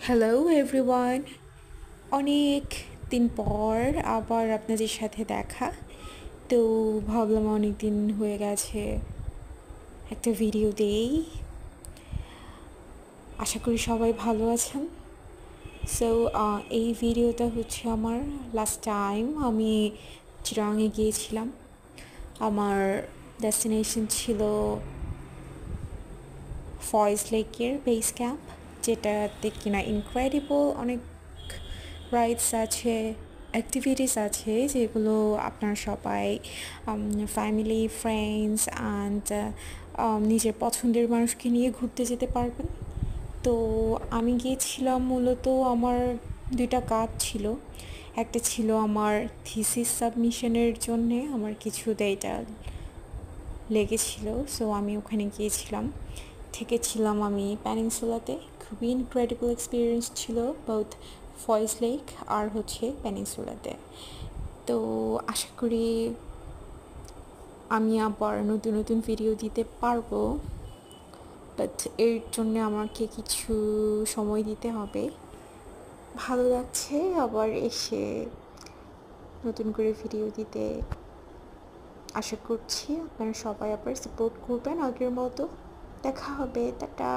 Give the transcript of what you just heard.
Hello everyone, অনেক দিন পর আবার আপনাদের সাথে দেখা। তো ভাবলাম অনেক দিন হয়ে গেছে একটা ভিডিও দেই। আশা করি সবাই ভালো আছেন। সো এই ভিডিওটা হচ্ছে আমার লাস্ট টাইম আমি চিরাঙে গিয়েছিলাম। আমার ডেস্টিনেশন ছিল ফয়েজ লেকের বেস ক্যাম্প, যেটাতে কিনা ইনক্রেডিবল অনেক রাইডস আছে, অ্যাক্টিভিটিস আছে, যেগুলো আপনার সবাই ফ্যামিলি ফ্রেন্ডস অ্যান্ড নিজের পছন্দের মানুষকে নিয়ে ঘুরতে যেতে পারবেন। তো আমি গিয়েছিলাম মূলত আমার দুইটা কাজ ছিল। একটা ছিল আমার থিসিস সাবমিশনের জন্যে, আমার কিছু ডেটা লেগেছিল, সো আমি ওখানে গিয়েছিলাম। থেকেছিলাম আমি পেনিনসুলাতে। খুবই ইনক্রেডিবল এক্সপিরিয়েন্স ছিল বোথ ফয়েজ লেক আর হচ্ছে পেনিনসুলাতে। তো আশা করি আমি আবার নতুন নতুন ভিডিও দিতে পারবো, বাট এর জন্য আমাকে কিছু সময় দিতে হবে। ভালো লাগছে আবার এসে নতুন করে ভিডিও দিতে। আশা করছি আপনারা সবাই আবার সাপোর্ট করবেন আগের মতো। দেখা হবে, টাটা।